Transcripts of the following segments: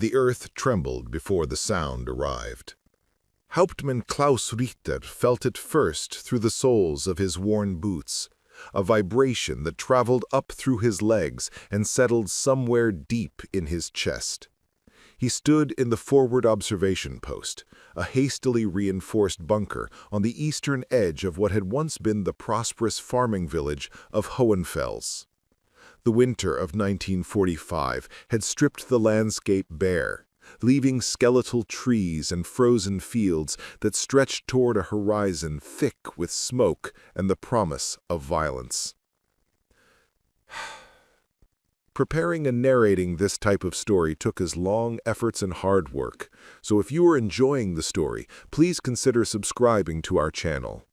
The earth trembled before the sound arrived. Hauptmann Klaus Richter felt it first through the soles of his worn boots, a vibration that traveled up through his legs and settled somewhere deep in his chest. He stood in the forward observation post, a hastily reinforced bunker on the eastern edge of what had once been the prosperous farming village of Hohenfels. The winter of 1945 had stripped the landscape bare, leaving skeletal trees and frozen fields that stretched toward a horizon thick with smoke and the promise of violence. Preparing and narrating this type of story took as long efforts and hard work, so if you are enjoying the story, please consider subscribing to our channel.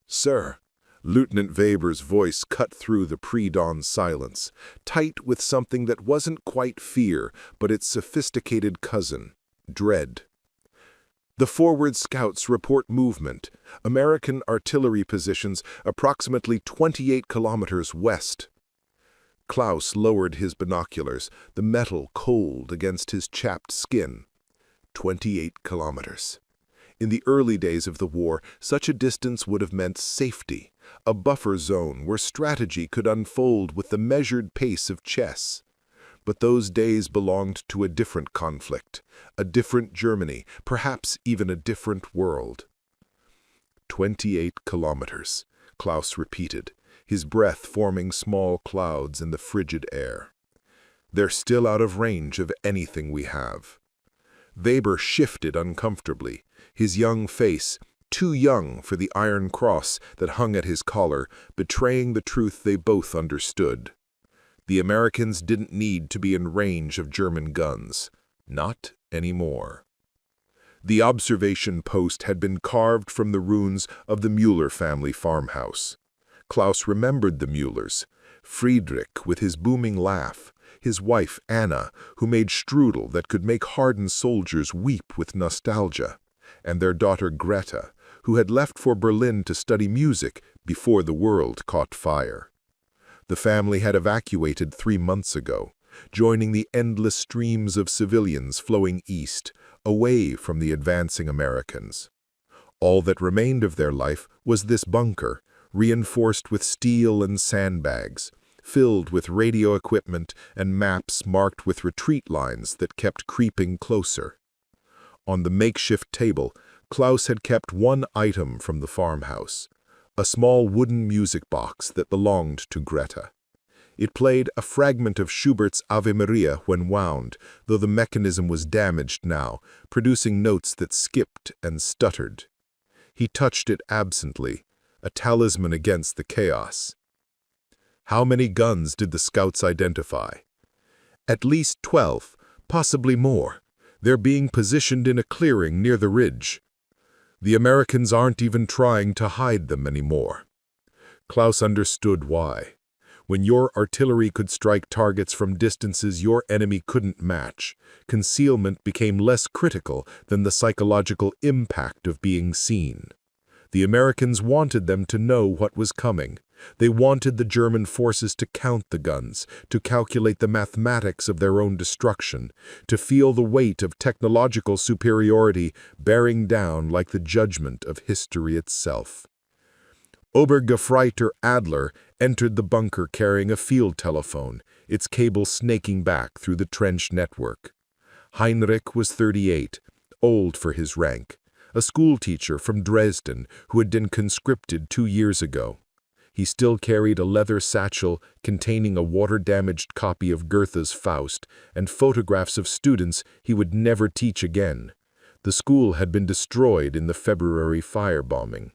Sir, Lieutenant Weber's voice cut through the pre-dawn silence, tight with something that wasn't quite fear, but its sophisticated cousin, dread. The forward scouts report movement, American artillery positions approximately 28 kilometers west. Klaus lowered his binoculars, the metal cold against his chapped skin. 28 kilometers. In the early days of the war, such a distance would have meant safety, a buffer zone where strategy could unfold with the measured pace of chess. But those days belonged to a different conflict, a different Germany, perhaps even a different world. 28 kilometers, Klaus repeated, his breath forming small clouds in the frigid air. They're still out of range of anything we have. Weber shifted uncomfortably, his young face, too young for the iron cross that hung at his collar, betraying the truth they both understood. The Americans didn't need to be in range of German guns. Not anymore. The observation post had been carved from the ruins of the Müller family farmhouse. Klaus remembered the Müllers, Friedrich with his booming laugh, his wife Anna, who made strudel that could make hardened soldiers weep with nostalgia, and their daughter Greta, who had left for Berlin to study music before the world caught fire. The family had evacuated 3 months ago, joining the endless streams of civilians flowing east, away from the advancing Americans. All that remained of their life was this bunker, reinforced with steel and sandbags, filled with radio equipment and maps marked with retreat lines that kept creeping closer. On the makeshift table, Klaus had kept one item from the farmhouse, a small wooden music box that belonged to Greta. It played a fragment of Schubert's Ave Maria when wound, though the mechanism was damaged now, producing notes that skipped and stuttered. He touched it absently, a talisman against the chaos. How many guns did the scouts identify? At least 12, possibly more. They're being positioned in a clearing near the ridge. The Americans aren't even trying to hide them anymore. Klaus understood why. When your artillery could strike targets from distances your enemy couldn't match, concealment became less critical than the psychological impact of being seen. The Americans wanted them to know what was coming. They wanted the German forces to count the guns, to calculate the mathematics of their own destruction, to feel the weight of technological superiority bearing down like the judgment of history itself. Obergefreiter Adler entered the bunker carrying a field telephone, its cable snaking back through the trench network. Heinrich was 38, old for his rank, a schoolteacher from Dresden who had been conscripted 2 years ago. He still carried a leather satchel containing a water-damaged copy of Goethe's Faust and photographs of students he would never teach again. The school had been destroyed in the February firebombing.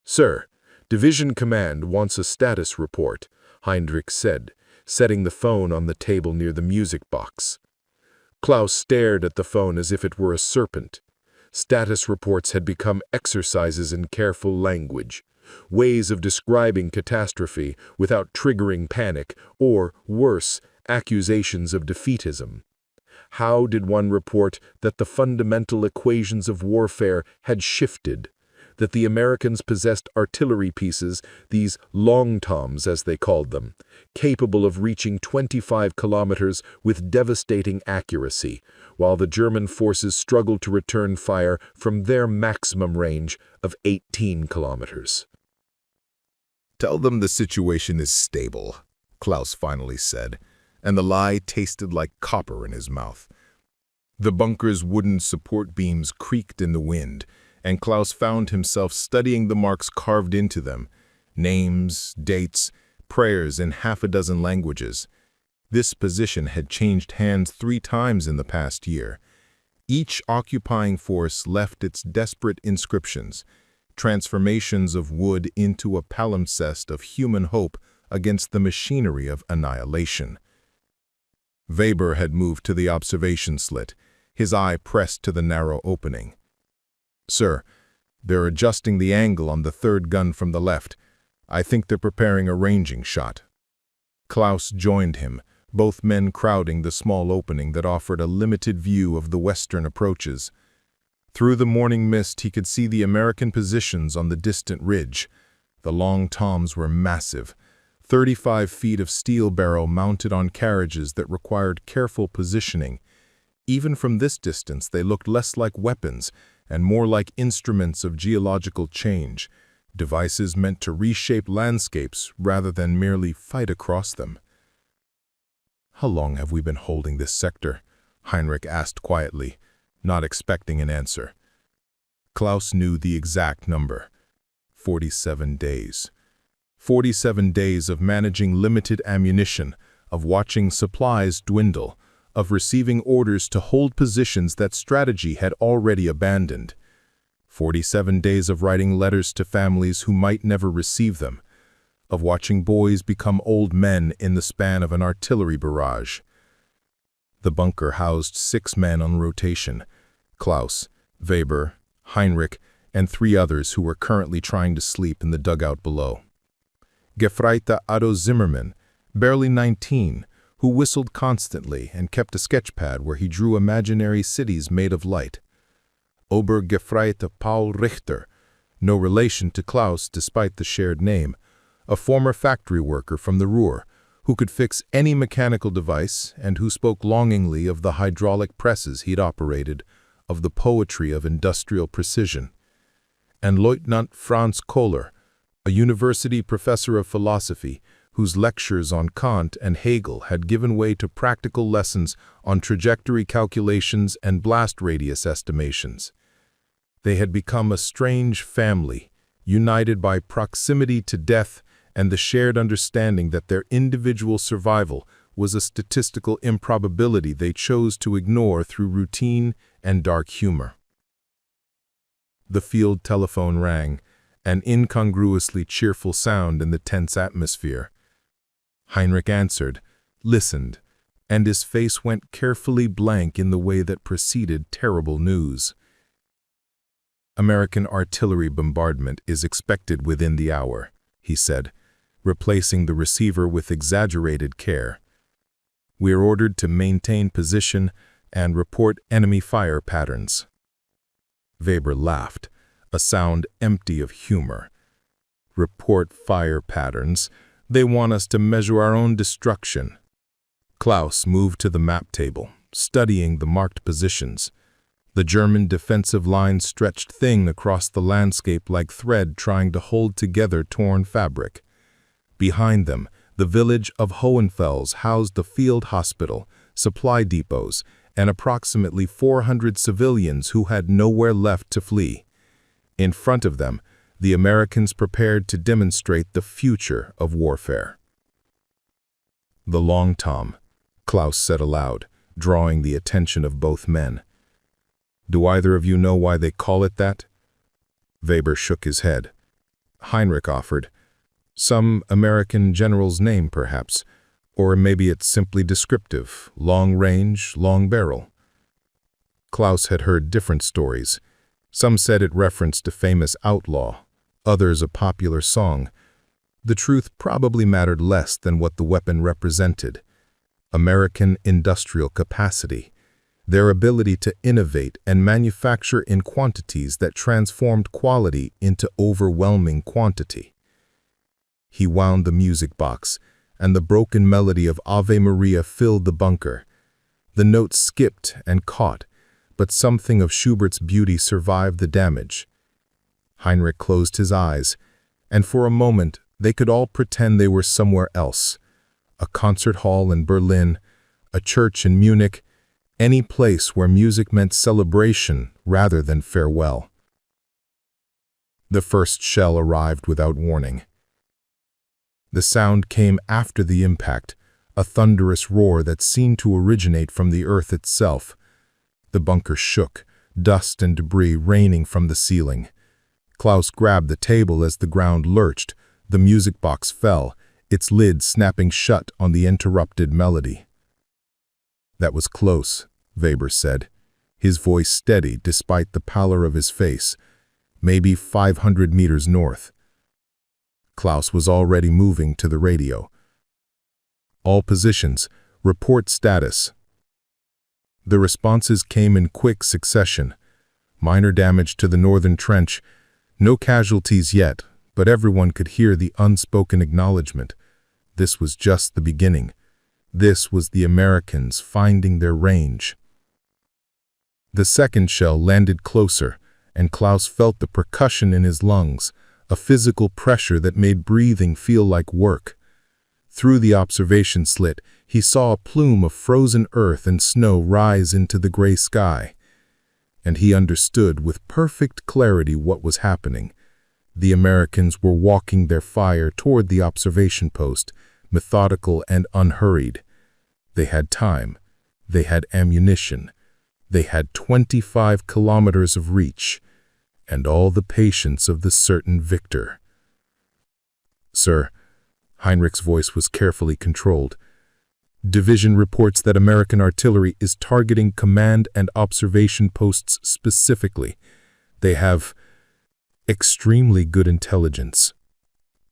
"Sir, Division Command wants a status report," Heinrich said, setting the phone on the table near the music box. Klaus stared at the phone as if it were a serpent. Status reports had become exercises in careful language, ways of describing catastrophe without triggering panic or, worse, accusations of defeatism. How did one report that the fundamental equations of warfare had shifted, that the Americans possessed artillery pieces, these long toms as they called them, capable of reaching 25 kilometers with devastating accuracy, while the German forces struggled to return fire from their maximum range of 18 kilometers. "Tell them the situation is stable," Klaus finally said, and the lie tasted like copper in his mouth. The bunker's wooden support beams creaked in the wind, and Klaus found himself studying the marks carved into them, names, dates, prayers in half a dozen languages. This position had changed hands 3 times in the past year. Each occupying force left its desperate inscriptions, transformations of wood into a palimpsest of human hope against the machinery of annihilation. Weber had moved to the observation slit, his eye pressed to the narrow opening. "Sir, they're adjusting the angle on the 3rd gun from the left. I think they're preparing a ranging shot." Klaus joined him, both men crowding the small opening that offered a limited view of the western approaches. Through the morning mist he could see the American positions on the distant ridge. The long toms were massive, 35 feet of steel barrel mounted on carriages that required careful positioning. Even from this distance they looked less like weapons and more like instruments of geological change, devices meant to reshape landscapes rather than merely fight across them. "How long have we been holding this sector?" Heinrich asked quietly, not expecting an answer. Klaus knew the exact number: 47 days. 47 days of managing limited ammunition, of watching supplies dwindle, of receiving orders to hold positions that strategy had already abandoned. 47 days of writing letters to families who might never receive them, of watching boys become old men in the span of an artillery barrage. The bunker housed 6 men on rotation: Klaus, Weber, Heinrich, and 3 others who were currently trying to sleep in the dugout below. Gefreiter Otto Zimmermann, barely 19, who whistled constantly and kept a sketchpad where he drew imaginary cities made of light. Obergefreiter Paul Richter, no relation to Klaus despite the shared name, a former factory worker from the Ruhr, who could fix any mechanical device and who spoke longingly of the hydraulic presses he'd operated, of the poetry of industrial precision. And Lieutenant Franz Kohler, a university professor of philosophy, whose lectures on Kant and Hegel had given way to practical lessons on trajectory calculations and blast radius estimations. They had become a strange family, united by proximity to death and the shared understanding that their individual survival was a statistical improbability they chose to ignore through routine and dark humor. The field telephone rang, an incongruously cheerful sound in the tense atmosphere. Heinrich answered, listened, and his face went carefully blank in the way that preceded terrible news. "American artillery bombardment is expected within the hour," he said, replacing the receiver with exaggerated care. "We are ordered to maintain position and report enemy fire patterns." Weber laughed, a sound empty of humor. "Report fire patterns? They want us to measure our own destruction." Klaus moved to the map table, studying the marked positions. The German defensive line stretched thin across the landscape like thread trying to hold together torn fabric. Behind them, the village of Hohenfels housed the field hospital, supply depots, and approximately 400 civilians who had nowhere left to flee. In front of them, the Americans prepared to demonstrate the future of warfare. "The Long Tom," Klaus said aloud, drawing the attention of both men. "Do either of you know why they call it that?" Weber shook his head. Heinrich offered, "Some American general's name, perhaps, or maybe it's simply descriptive, long range, long barrel." Klaus had heard different stories. Some said it referenced a famous outlaw, others a popular song. The truth probably mattered less than what the weapon represented: American industrial capacity, their ability to innovate and manufacture in quantities that transformed quality into overwhelming quantity. He wound the music box, and the broken melody of Ave Maria filled the bunker. The notes skipped and caught, but something of Schubert's beauty survived the damage. Heinrich closed his eyes, and for a moment they could all pretend they were somewhere else. A concert hall in Berlin, a church in Munich, any place where music meant celebration rather than farewell. The first shell arrived without warning. The sound came after the impact, a thunderous roar that seemed to originate from the earth itself. The bunker shook, dust and debris raining from the ceiling. Klaus grabbed the table as the ground lurched. The music box fell, its lid snapping shut on the interrupted melody. "That was close," Weber said, his voice steady despite the pallor of his face. "Maybe 500 meters north." Klaus was already moving to the radio. "All positions, report status." The responses came in quick succession. Minor damage to the northern trench. No casualties yet, but everyone could hear the unspoken acknowledgement. This was just the beginning. This was the Americans finding their range. The second shell landed closer, and Klaus felt the percussion in his lungs, a physical pressure that made breathing feel like work. Through the observation slit, he saw a plume of frozen earth and snow rise into the gray sky. And he understood with perfect clarity what was happening. The Americans were walking their fire toward the observation post, methodical and unhurried. They had time. They had ammunition. They had 25 kilometers of reach, and all the patience of the certain victor. "Sir," Heinrich's voice was carefully controlled. "Division reports that American artillery is targeting command and observation posts specifically. They have extremely good intelligence."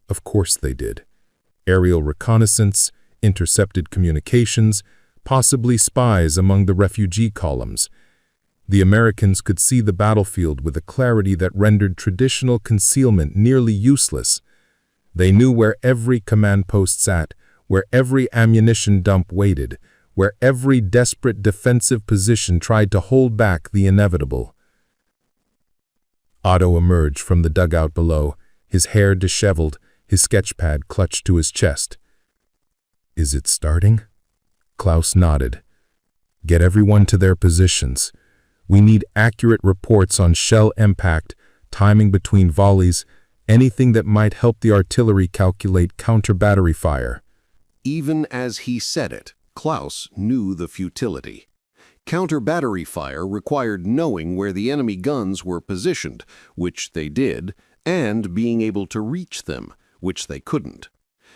Of course they did. Aerial reconnaissance, intercepted communications, possibly spies among the refugee columns. The Americans could see the battlefield with a clarity that rendered traditional concealment nearly useless. They knew where every command post sat, where every ammunition dump waited, where every desperate defensive position tried to hold back the inevitable. Otto emerged from the dugout below, his hair disheveled, his sketchpad clutched to his chest. "Is it starting?" Klaus nodded. "Get everyone to their positions. We need accurate reports on shell impact, timing between volleys, anything that might help the artillery calculate counter-battery fire." Even as he said it, Klaus knew the futility. Counter-battery fire required knowing where the enemy guns were positioned, which they did, and being able to reach them, which they couldn't.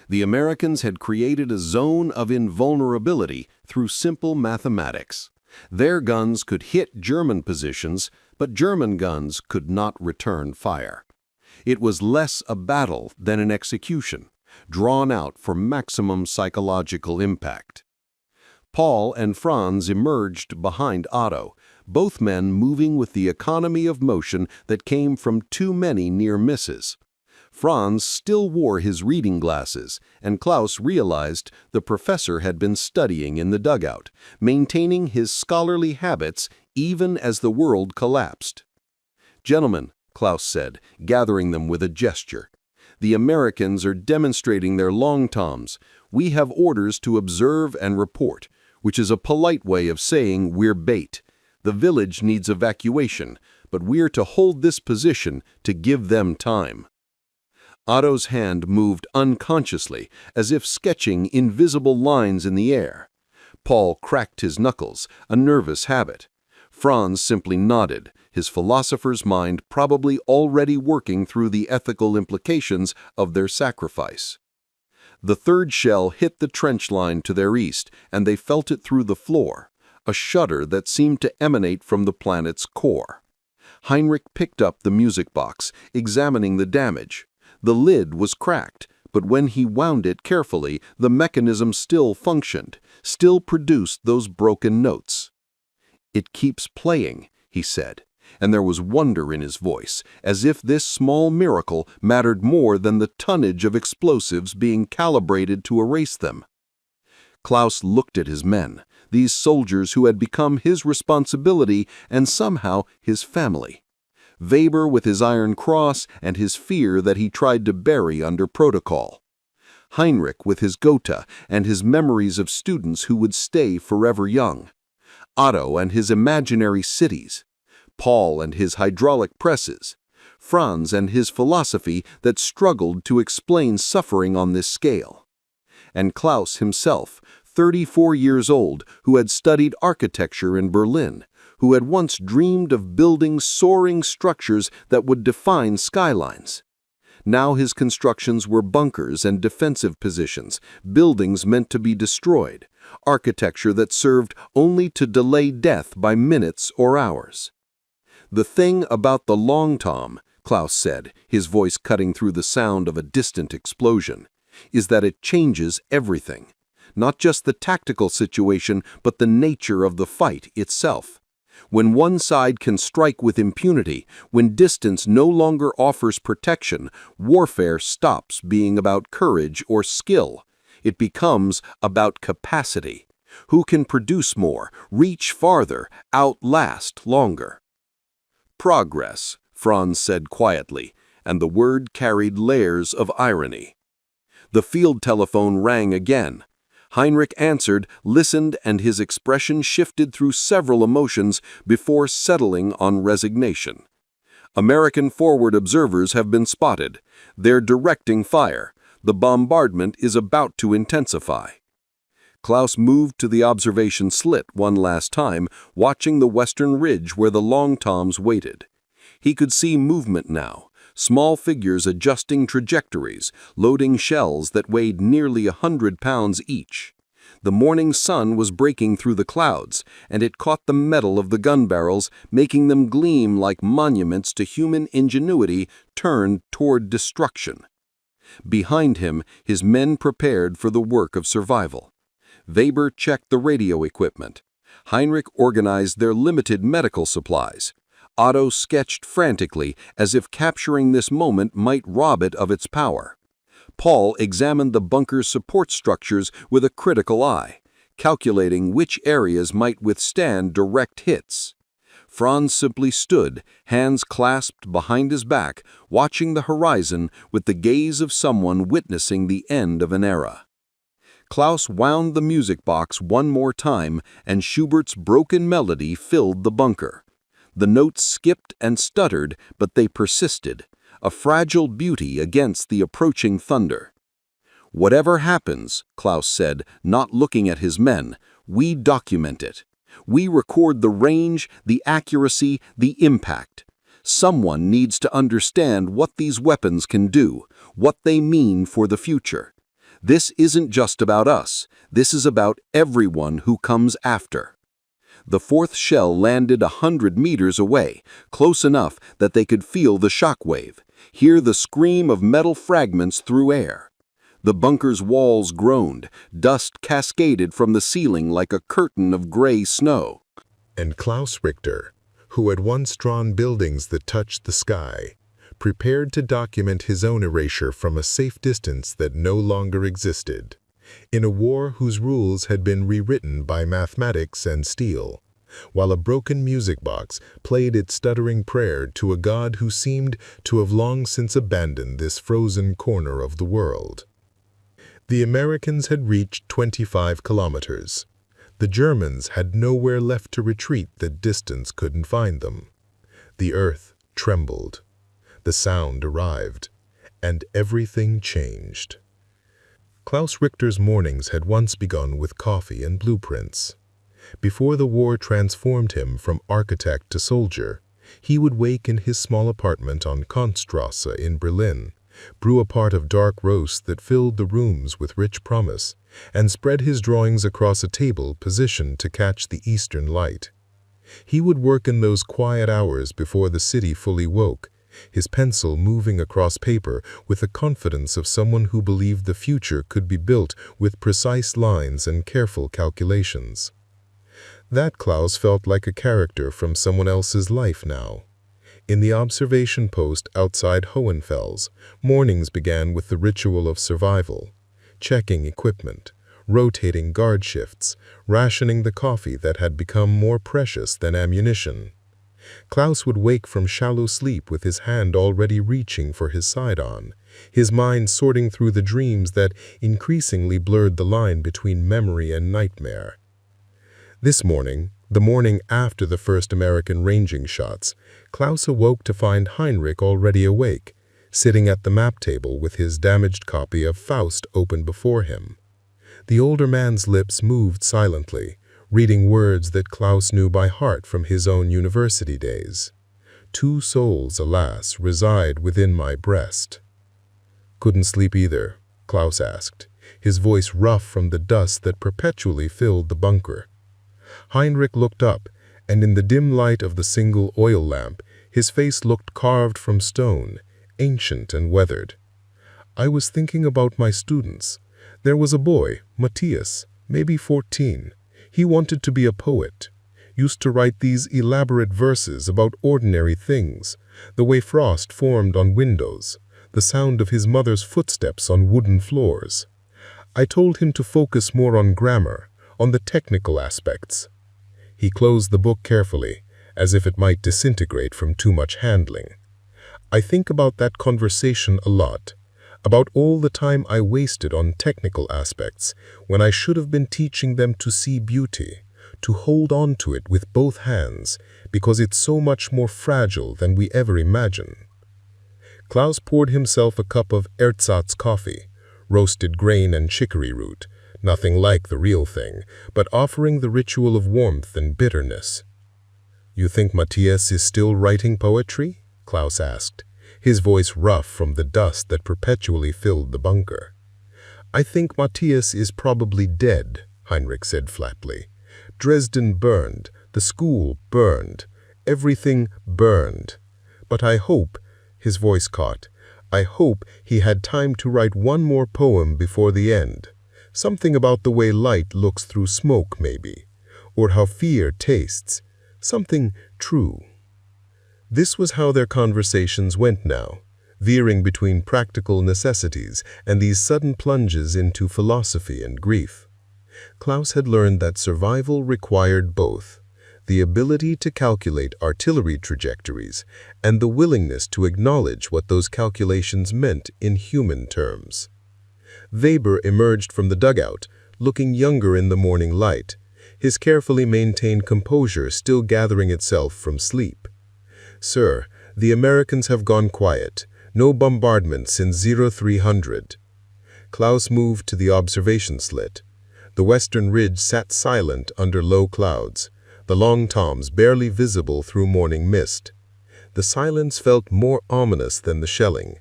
The Americans had created a zone of invulnerability through simple mathematics. Their guns could hit German positions, but German guns could not return fire. It was less a battle than an execution, drawn out for maximum psychological impact. Paul and Franz emerged behind Otto, both men moving with the economy of motion that came from too many near misses. Franz still wore his reading glasses, and Klaus realized the professor had been studying in the dugout, maintaining his scholarly habits even as the world collapsed. "Gentlemen," Klaus said, gathering them with a gesture, "the Americans are demonstrating their long toms. We have orders to observe and report, which is a polite way of saying we're bait. The village needs evacuation, but we're to hold this position to give them time." Otto's hand moved unconsciously, as if sketching invisible lines in the air. Paul cracked his knuckles, a nervous habit. Franz simply nodded, his philosopher's mind probably already working through the ethical implications of their sacrifice. The third shell hit the trench line to their east, and they felt it through the floor, a shudder that seemed to emanate from the planet's core. Heinrich picked up the music box, examining the damage. The lid was cracked, but when he wound it carefully, the mechanism still functioned, still produced those broken notes. "It keeps playing," he said, and there was wonder in his voice, as if this small miracle mattered more than the tonnage of explosives being calibrated to erase them. Klaus looked at his men, these soldiers who had become his responsibility and somehow his family. Weber with his iron cross and his fear that he tried to bury under protocol. Heinrich with his Gotha and his memories of students who would stay forever young. Otto and his imaginary cities. Paul and his hydraulic presses. Franz and his philosophy that struggled to explain suffering on this scale. And Klaus himself, 34 years old, who had studied architecture in Berlin, who had once dreamed of building soaring structures that would define skylines. Now his constructions were bunkers and defensive positions, buildings meant to be destroyed, architecture that served only to delay death by minutes or hours. "The thing about the long tom," Klaus said, his voice cutting through the sound of a distant explosion, "is that it changes everything. Not just the tactical situation, but the nature of the fight itself. When one side can strike with impunity, when distance no longer offers protection, warfare stops being about courage or skill. It becomes about capacity. Who can produce more, reach farther, outlast longer?" "Progress," Franz said quietly, and the word carried layers of irony. The field telephone rang again. Heinrich answered, listened, and his expression shifted through several emotions before settling on resignation. "American forward observers have been spotted. They're directing fire. The bombardment is about to intensify." Klaus moved to the observation slit one last time, watching the western ridge where the long toms waited. He could see movement now, small figures adjusting trajectories, loading shells that weighed nearly 100 pounds each. The morning sun was breaking through the clouds, and it caught the metal of the gun barrels, making them gleam like monuments to human ingenuity turned toward destruction. Behind him, his men prepared for the work of survival. Weber checked the radio equipment. Heinrich organized their limited medical supplies. Otto sketched frantically, as if capturing this moment might rob it of its power. Paul examined the bunker's support structures with a critical eye, calculating which areas might withstand direct hits. Franz simply stood, hands clasped behind his back, watching the horizon with the gaze of someone witnessing the end of an era. Klaus wound the music box one more time, and Schubert's broken melody filled the bunker. The notes skipped and stuttered, but they persisted, a fragile beauty against the approaching thunder. "Whatever happens," Klaus said, not looking at his men, "we document it. We record the range, the accuracy, the impact. Someone needs to understand what these weapons can do, what they mean for the future. This isn't just about us. This is about everyone who comes after." The fourth shell landed 100 meters away, close enough that they could feel the shockwave, hear the scream of metal fragments through air. The bunker's walls groaned, dust cascaded from the ceiling like a curtain of gray snow. And Klaus Richter, who had once drawn buildings that touched the sky, prepared to document his own erasure from a safe distance that no longer existed, in a war whose rules had been rewritten by mathematics and steel, while a broken music box played its stuttering prayer to a god who seemed to have long since abandoned this frozen corner of the world. The Americans had reached 25 kilometers. The Germans had nowhere left to retreat that distance couldn't find them. The earth trembled. The sound arrived, and everything changed. Klaus Richter's mornings had once begun with coffee and blueprints. Before the war transformed him from architect to soldier, he would wake in his small apartment on Kantstrasse in Berlin, brew a pot of dark roast that filled the rooms with rich promise, and spread his drawings across a table positioned to catch the eastern light. He would work in those quiet hours before the city fully woke, his pencil moving across paper with the confidence of someone who believed the future could be built with precise lines and careful calculations. That Klaus felt like a character from someone else's life now. In the observation post outside Hohenfels, mornings began with the ritual of survival, checking equipment, rotating guard shifts, rationing the coffee that had become more precious than ammunition. Klaus would wake from shallow sleep with his hand already reaching for his side-on, his mind sorting through the dreams that increasingly blurred the line between memory and nightmare. This morning, the morning after the first American ranging shots, Klaus awoke to find Heinrich already awake, sitting at the map table with his damaged copy of Faust open before him. The older man's lips moved silently, reading words that Klaus knew by heart from his own university days. "Two souls, alas, reside within my breast." "Couldn't sleep either?" Klaus asked, his voice rough from the dust that perpetually filled the bunker. Heinrich looked up, and in the dim light of the single oil lamp, his face looked carved from stone, ancient and weathered. "I was thinking about my students. There was a boy, Matthias, maybe 14. He wanted to be a poet. Used to write these elaborate verses about ordinary things, the way frost formed on windows, the sound of his mother's footsteps on wooden floors. I told him to focus more on grammar, on the technical aspects." He closed the book carefully, as if it might disintegrate from too much handling. "I think about that conversation a lot, about all the time I wasted on technical aspects when I should have been teaching them to see beauty, to hold on to it with both hands, because it's so much more fragile than we ever imagine." Klaus poured himself a cup of ersatz coffee, roasted grain and chicory root, nothing like the real thing, but offering the ritual of warmth and bitterness. "You think Matthias is still writing poetry?" Klaus asked, his voice rough from the dust that perpetually filled the bunker. "I think Matthias is probably dead," Heinrich said flatly. "Dresden burned, the school burned, everything burned. But I hope," his voice caught, "I hope he had time to write one more poem before the end. Something about the way light looks through smoke, maybe, or how fear tastes, something true." This was how their conversations went now, veering between practical necessities and these sudden plunges into philosophy and grief. Klaus had learned that survival required both, the ability to calculate artillery trajectories and the willingness to acknowledge what those calculations meant in human terms. Weber emerged from the dugout, looking younger in the morning light, his carefully maintained composure still gathering itself from sleep. "Sir, the Americans have gone quiet. No bombardment since 0300. Klaus moved to the observation slit. The western ridge sat silent under low clouds, the long toms barely visible through morning mist. The silence felt more ominous than the shelling,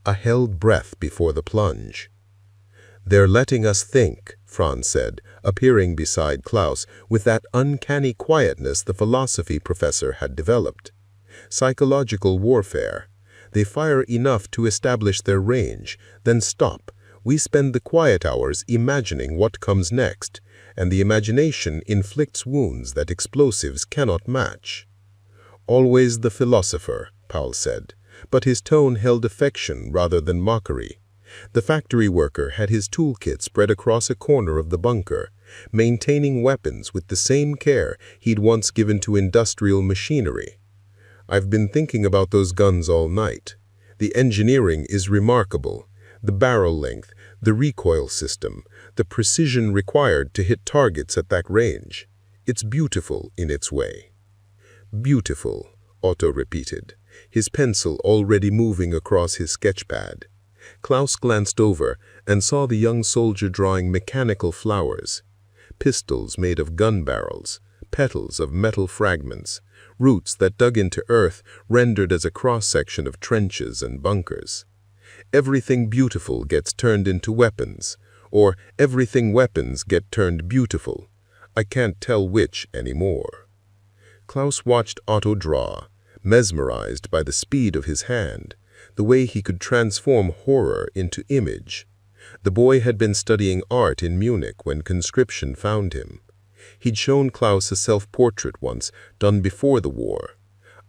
a held breath before the plunge. "They're letting us think," Franz said, appearing beside Klaus with that uncanny quietness the philosophy professor had developed. "Psychological warfare. They fire enough to establish their range, then stop. We spend the quiet hours imagining what comes next, and the imagination inflicts wounds that explosives cannot match." "Always the philosopher," Paul said, but his tone held affection rather than mockery. The factory worker had his toolkit spread across a corner of the bunker, maintaining weapons with the same care he'd once given to industrial machinery. "I've been thinking about those guns all night. The engineering is remarkable. The barrel length, the recoil system, the precision required to hit targets at that range. It's beautiful in its way." "Beautiful," Otto repeated, his pencil already moving across his sketchpad. Klaus glanced over and saw the young soldier drawing mechanical flowers, pistols made of gun barrels, petals of metal fragments, roots that dug into earth rendered as a cross-section of trenches and bunkers. "Everything beautiful gets turned into weapons, or everything weapons get turned beautiful. I can't tell which anymore." Klaus watched Otto draw, mesmerized by the speed of his hand, the way he could transform horror into image. The boy had been studying art in Munich when conscription found him. He'd shown Klaus a self-portrait once, done before the war.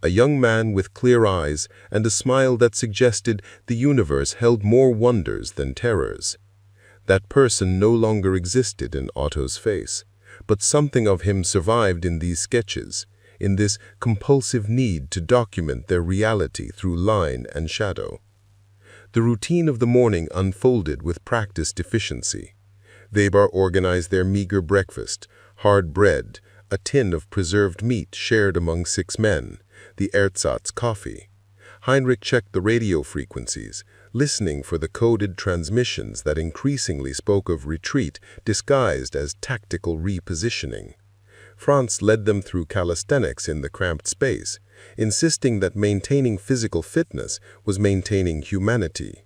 A young man with clear eyes and a smile that suggested the universe held more wonders than terrors. That person no longer existed in Otto's face, but something of him survived in these sketches, in this compulsive need to document their reality through line and shadow. The routine of the morning unfolded with practiced efficiency. Weber organized their meager breakfast, hard bread, a tin of preserved meat shared among 6 men, the ersatz coffee. Heinrich checked the radio frequencies, listening for the coded transmissions that increasingly spoke of retreat disguised as tactical repositioning. Franz led them through calisthenics in the cramped space, insisting that maintaining physical fitness was maintaining humanity.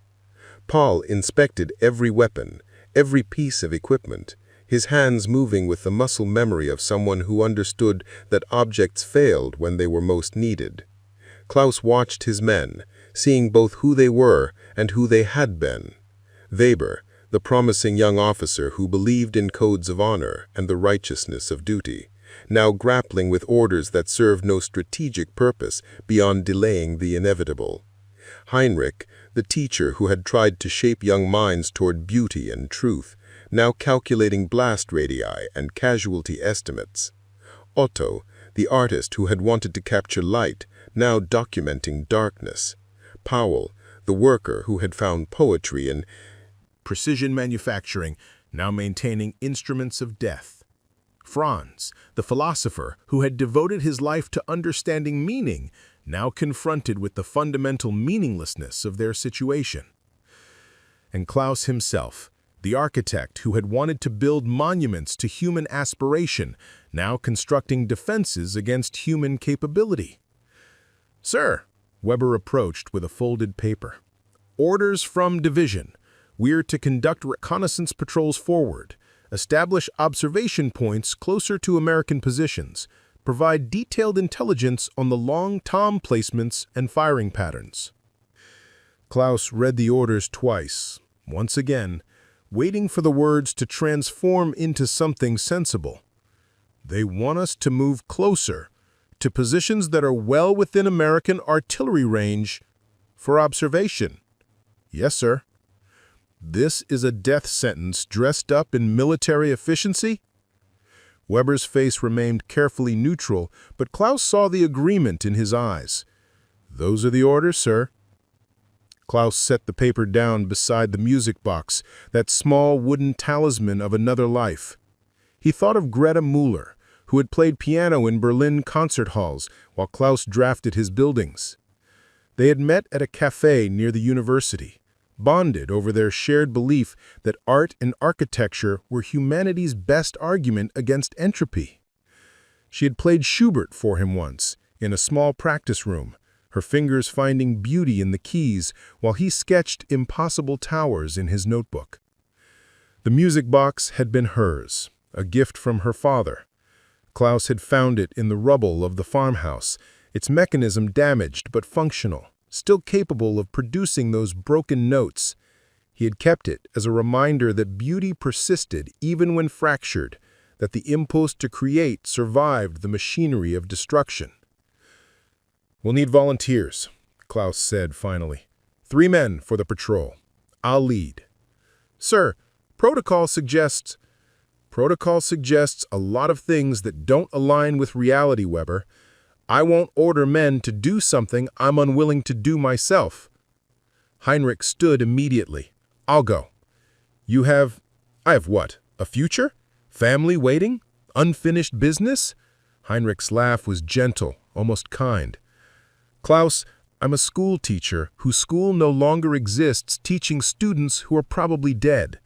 Paul inspected every weapon, every piece of equipment, his hands moving with the muscle memory of someone who understood that objects failed when they were most needed. Klaus watched his men, seeing both who they were and who they had been. Weber, the promising young officer who believed in codes of honor and the righteousness of duty, now grappling with orders that served no strategic purpose beyond delaying the inevitable. Heinrich, the teacher who had tried to shape young minds toward beauty and truth, now calculating blast radii and casualty estimates. Otto, the artist who had wanted to capture light, now documenting darkness. Powell, the worker who had found poetry in precision manufacturing, now maintaining instruments of death. Franz, the philosopher who had devoted his life to understanding meaning, now confronted with the fundamental meaninglessness of their situation. And Klaus himself, the architect who had wanted to build monuments to human aspiration, now constructing defenses against human capability. "Sir," Weber approached with a folded paper. "Orders from division. We're to conduct reconnaissance patrols forward, establish observation points closer to American positions, provide detailed intelligence on the long tom placements and firing patterns." Klaus read the orders twice, once again, waiting for the words to transform into something sensible. "They want us to move closer, to positions that are well within American artillery range, for observation." "Yes, sir." "This is a death sentence dressed up in military efficiency?" Weber's face remained carefully neutral, but Klaus saw the agreement in his eyes. "Those are the orders, sir." Klaus set the paper down beside the music box, that small wooden talisman of another life. He thought of Greta Muller, who had played piano in Berlin concert halls while Klaus drafted his buildings. They had met at a cafe near the university, bonded over their shared belief that art and architecture were humanity's best argument against entropy. She had played Schubert for him once, in a small practice room, her fingers finding beauty in the keys while he sketched impossible towers in his notebook. The music box had been hers, a gift from her father. Klaus had found it in the rubble of the farmhouse, its mechanism damaged but functional, still capable of producing those broken notes. He had kept it as a reminder that beauty persisted even when fractured, that the impulse to create survived the machinery of destruction. "We'll need volunteers," Klaus said finally. 3 men for the patrol. I'll lead." "Sir, protocol suggests..." "Protocol suggests a lot of things that don't align with reality, Weber. I won't order men to do something I'm unwilling to do myself." Heinrich stood immediately. "I'll go." I have what? A future? Family waiting? Unfinished business?" Heinrich's laugh was gentle, almost kind. "Klaus, I'm a school teacher whose school no longer exists, teaching students who are probably dead.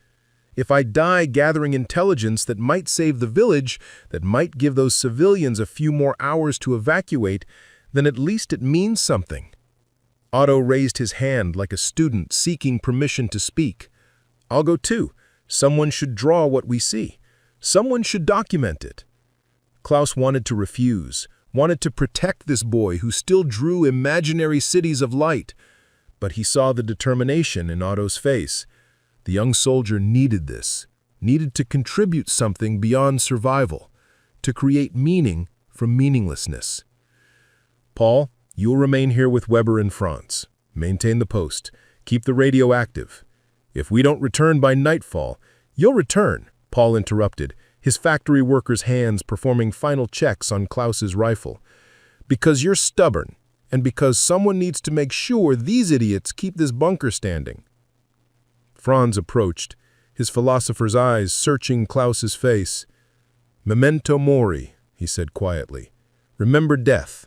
If I die gathering intelligence that might save the village, that might give those civilians a few more hours to evacuate, then at least it means something." Otto raised his hand like a student seeking permission to speak. "I'll go too. Someone should draw what we see. Someone should document it." Klaus wanted to refuse, wanted to protect this boy who still drew imaginary cities of light. But he saw the determination in Otto's face. The young soldier needed this, needed to contribute something beyond survival, to create meaning from meaninglessness. Paul, you'll remain here with Weber and Franz. Maintain the post. Keep the radio active. If we don't return by nightfall, you'll return, Paul interrupted, his factory worker's hands performing final checks on Klaus's rifle. Because you're stubborn, and because someone needs to make sure these idiots keep this bunker standing. Franz approached, his philosopher's eyes searching Klaus's face. Memento mori, he said quietly. Remember death.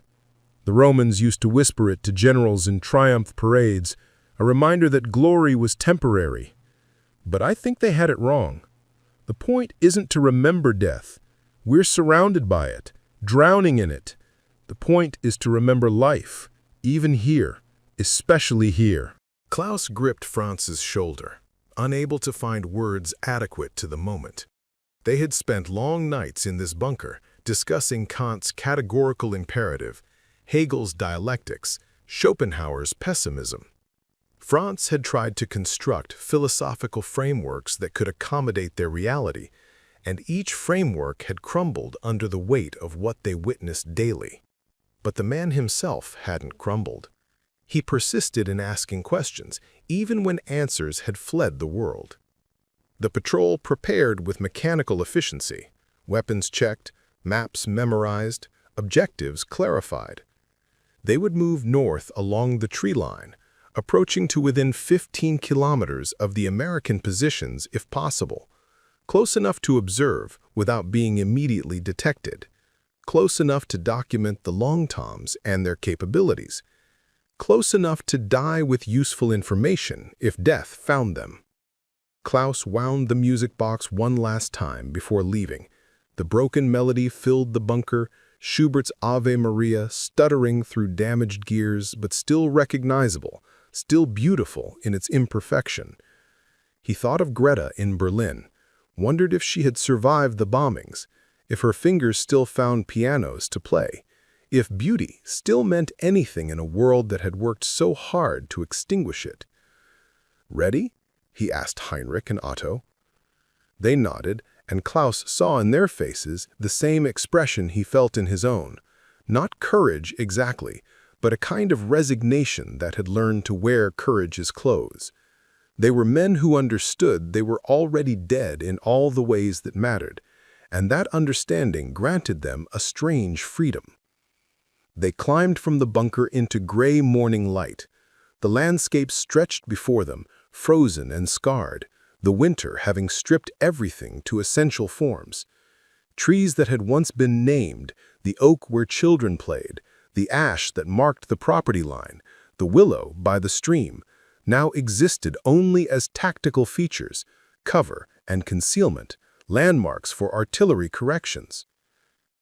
The Romans used to whisper it to generals in triumph parades, a reminder that glory was temporary. But I think they had it wrong. The point isn't to remember death. We're surrounded by it, drowning in it. The point is to remember life, even here, especially here. Klaus gripped Franz's shoulder, unable to find words adequate to the moment. They had spent long nights in this bunker, discussing Kant's categorical imperative, Hegel's dialectics, Schopenhauer's pessimism. Franz had tried to construct philosophical frameworks that could accommodate their reality, and each framework had crumbled under the weight of what they witnessed daily. But the man himself hadn't crumbled. He persisted in asking questions, even when answers had fled the world. The patrol prepared with mechanical efficiency, weapons checked, maps memorized, objectives clarified. They would move north along the tree line, approaching to within 15 kilometers of the American positions if possible, close enough to observe without being immediately detected, close enough to document the long toms and their capabilities, close enough to die with useful information if death found them. Klaus wound the music box one last time before leaving. The broken melody filled the bunker, Schubert's Ave Maria stuttering through damaged gears but still recognizable, still beautiful in its imperfection. He thought of Greta in Berlin, wondered if she had survived the bombings, if her fingers still found pianos to play, if beauty still meant anything in a world that had worked so hard to extinguish it. "Ready?" he asked Heinrich and Otto. They nodded, and Klaus saw in their faces the same expression he felt in his own. Not courage exactly, but a kind of resignation that had learned to wear courage's clothes. They were men who understood they were already dead in all the ways that mattered, and that understanding granted them a strange freedom. They climbed from the bunker into gray morning light. The landscape stretched before them, frozen and scarred, the winter having stripped everything to essential forms. Trees that had once been named, the oak where children played, the ash that marked the property line, the willow by the stream, now existed only as tactical features, cover and concealment, landmarks for artillery corrections.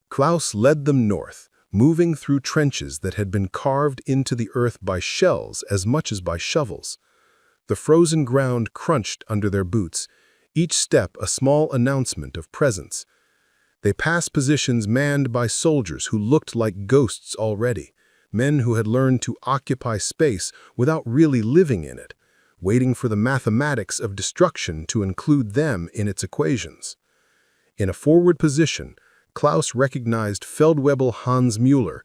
Klaus led them north, moving through trenches that had been carved into the earth by shells as much as by shovels. The frozen ground crunched under their boots, each step a small announcement of presence. They passed positions manned by soldiers who looked like ghosts already, men who had learned to occupy space without really living in it, waiting for the mathematics of destruction to include them in its equations. In a forward position, Klaus recognized Feldwebel Hans Müller,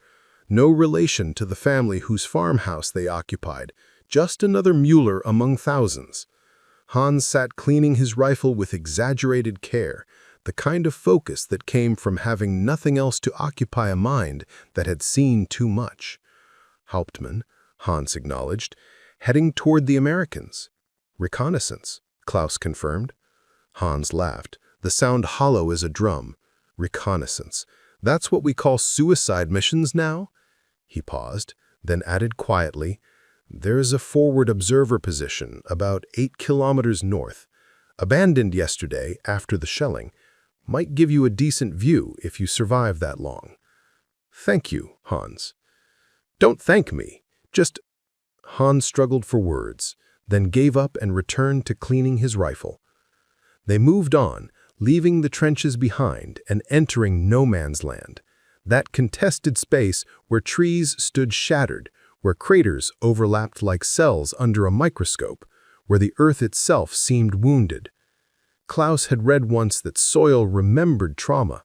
no relation to the family whose farmhouse they occupied, just another Müller among thousands. Hans sat cleaning his rifle with exaggerated care, the kind of focus that came from having nothing else to occupy a mind that had seen too much. Hauptmann, Hans acknowledged, heading toward the Americans. Reconnaissance, Klaus confirmed. Hans laughed, the sound hollow as a drum. Reconnaissance. That's what we call suicide missions now? He paused, then added quietly, "There is a forward observer position about 8 kilometers north, abandoned yesterday after the shelling. Might give you a decent view if you survive that long." "Thank you, Hans." "Don't thank me. Just—" Hans struggled for words, then gave up and returned to cleaning his rifle. They moved on, leaving the trenches behind and entering no man's land, that contested space where trees stood shattered, where craters overlapped like cells under a microscope, where the earth itself seemed wounded. Klaus had read once that soil remembered trauma,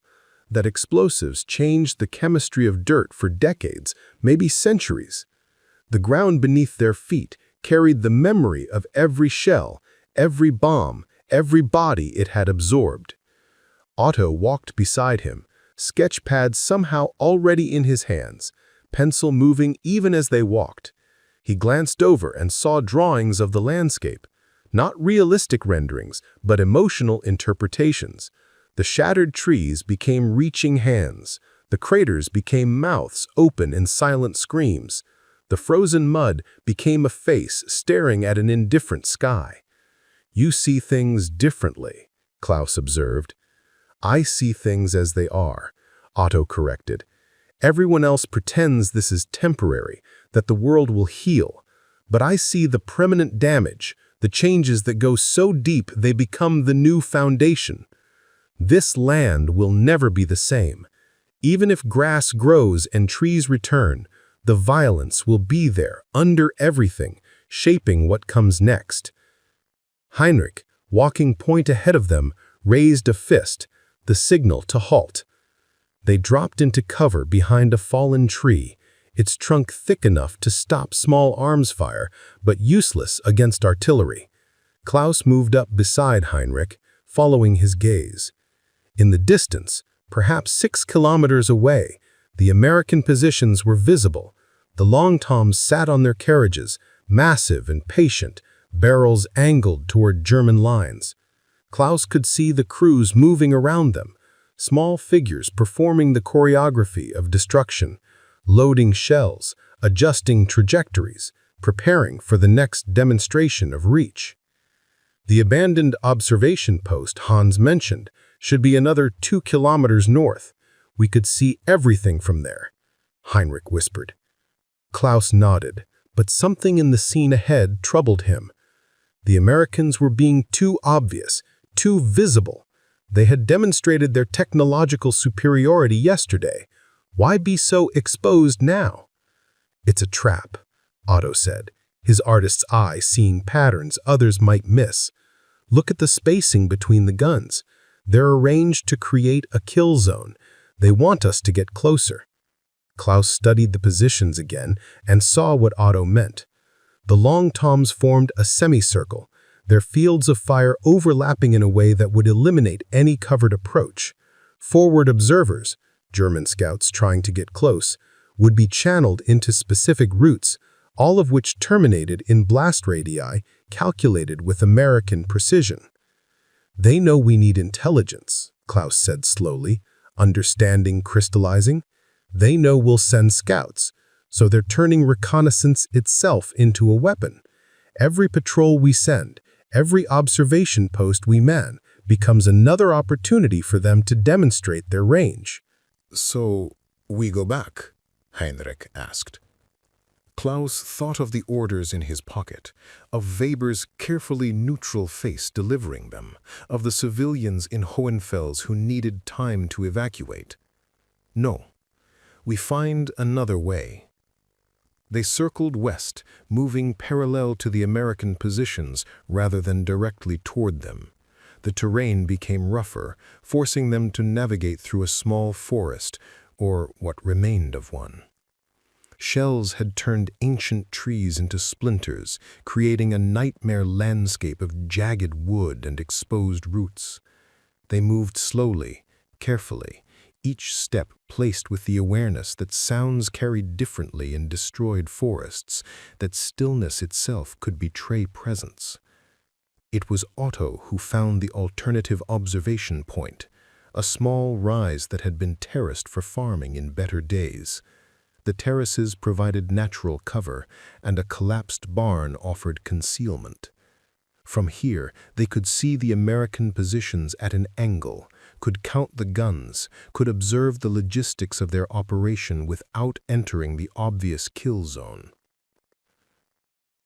that explosives changed the chemistry of dirt for decades, maybe centuries. The ground beneath their feet carried the memory of every shell, every bomb, every body it had absorbed. Otto walked beside him, sketch pad somehow already in his hands, pencil moving even as they walked. He glanced over and saw drawings of the landscape, not realistic renderings, but emotional interpretations. The shattered trees became reaching hands. The craters became mouths open in silent screams. The frozen mud became a face staring at an indifferent sky. "You see things differently," Klaus observed. "I see things as they are," Otto corrected. "Everyone else pretends this is temporary, that the world will heal. But I see the permanent damage, the changes that go so deep they become the new foundation. This land will never be the same. Even if grass grows and trees return, the violence will be there, under everything, shaping what comes next." Heinrich, walking point ahead of them, raised a fist, the signal to halt. They dropped into cover behind a fallen tree, its trunk thick enough to stop small arms fire, but useless against artillery. Klaus moved up beside Heinrich, following his gaze. In the distance, perhaps 6 kilometers away, the American positions were visible. The long toms sat on their carriages, massive and patient, barrels angled toward German lines. Klaus could see the crews moving around them, small figures performing the choreography of destruction, loading shells, adjusting trajectories, preparing for the next demonstration of reach. The abandoned observation post Hans mentioned should be another 2 kilometers north. We could see everything from there, Heinrich whispered. Klaus nodded, but something in the scene ahead troubled him. The Americans were being too obvious, too visible. They had demonstrated their technological superiority yesterday. Why be so exposed now? "It's a trap," Otto said, his artist's eye seeing patterns others might miss. "Look at the spacing between the guns. They're arranged to create a kill zone. They want us to get closer." Klaus studied the positions again and saw what Otto meant. The long toms formed a semicircle, their fields of fire overlapping in a way that would eliminate any covered approach. Forward observers, German scouts trying to get close, would be channeled into specific routes, all of which terminated in blast radii calculated with American precision. "They know we need intelligence," Klaus said slowly, understanding crystallizing. "They know we'll send scouts, so they're turning reconnaissance itself into a weapon. Every patrol we send, every observation post we man, becomes another opportunity for them to demonstrate their range." "So, we go back?" Heinrich asked. Klaus thought of the orders in his pocket, of Weber's carefully neutral face delivering them, of the civilians in Hohenfels who needed time to evacuate. "No, we find another way." They circled west, moving parallel to the American positions rather than directly toward them. The terrain became rougher, forcing them to navigate through a small forest, or what remained of one. Shells had turned ancient trees into splinters, creating a nightmare landscape of jagged wood and exposed roots. They moved slowly, carefully, each step placed with the awareness that sounds carried differently in destroyed forests, that stillness itself could betray presence. It was Otto who found the alternative observation point, a small rise that had been terraced for farming in better days. The terraces provided natural cover, and a collapsed barn offered concealment. From here, they could see the American positions at an angle, could count the guns, could observe the logistics of their operation without entering the obvious kill zone.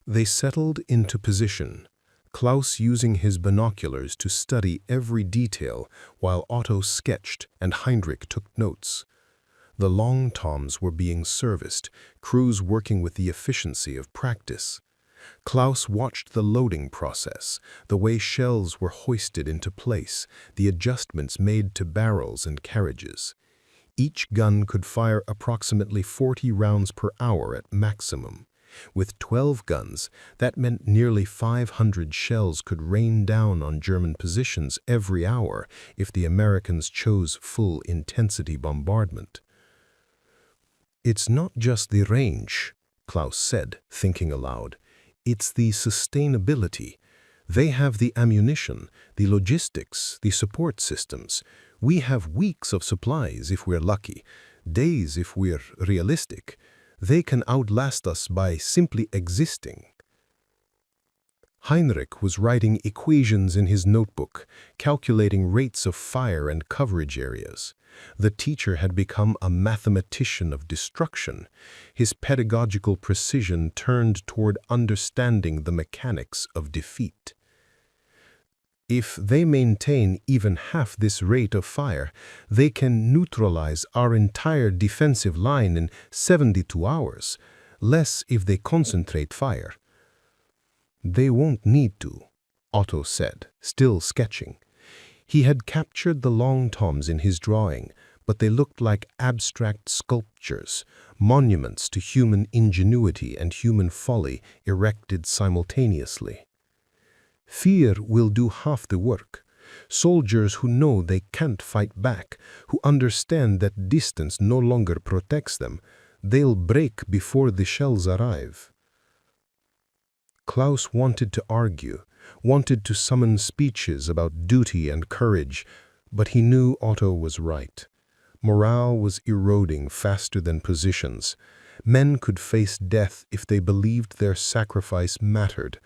They settled into position, Klaus using his binoculars to study every detail while Otto sketched and Heinrich took notes. The long toms were being serviced, crews working with the efficiency of practice. Klaus watched the loading process, the way shells were hoisted into place, the adjustments made to barrels and carriages. Each gun could fire approximately 40 rounds per hour at maximum. With 12 guns, that meant nearly 500 shells could rain down on German positions every hour if the Americans chose full-intensity bombardment. "It's not just the range," Klaus said, thinking aloud. "It's the sustainability. They have the ammunition, the logistics, the support systems. We have weeks of supplies if we're lucky, days if we're realistic. They can outlast us by simply existing." Heinrich was writing equations in his notebook, calculating rates of fire and coverage areas. The teacher had become a mathematician of destruction. His pedagogical precision turned toward understanding the mechanics of defeat. "If they maintain even half this rate of fire, they can neutralize our entire defensive line in 72 hours, less if they concentrate fire." "They won't need to," Otto said, still sketching. He had captured the long toms in his drawing, but they looked like abstract sculptures, monuments to human ingenuity and human folly erected simultaneously. "Fear will do half the work. Soldiers who know they can't fight back, who understand that distance no longer protects them, they'll break before the shells arrive." Klaus wanted to argue, wanted to summon speeches about duty and courage, but he knew Otto was right. Morale was eroding faster than positions. Men could face death if they believed their sacrifice mattered,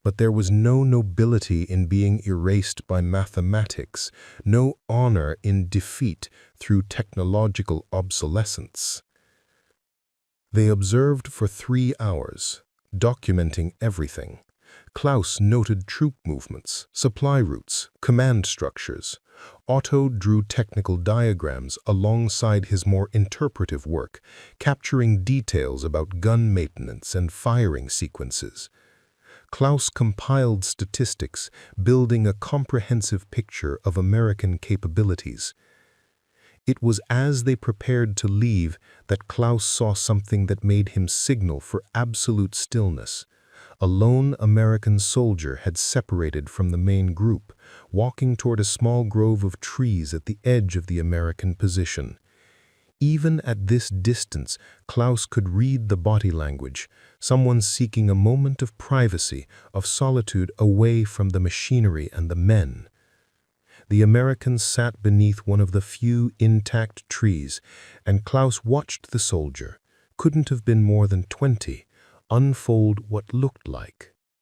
but there was no nobility in being erased by mathematics, no honor in defeat through technological obsolescence. They observed for 3 hours, documenting everything. Klaus noted troop movements, supply routes, command structures. Otto drew technical diagrams alongside his more interpretive work, capturing details about gun maintenance and firing sequences. Klaus compiled statistics, building a comprehensive picture of American capabilities. It was as they prepared to leave that Klaus saw something that made him signal for absolute stillness. A lone American soldier had separated from the main group, walking toward a small grove of trees at the edge of the American position. Even at this distance, Klaus could read the body language, someone seeking a moment of privacy, of solitude away from the machinery and the men. The American sat beneath one of the few intact trees, and Klaus watched the soldier, couldn't have been more than 20, unfold what looked like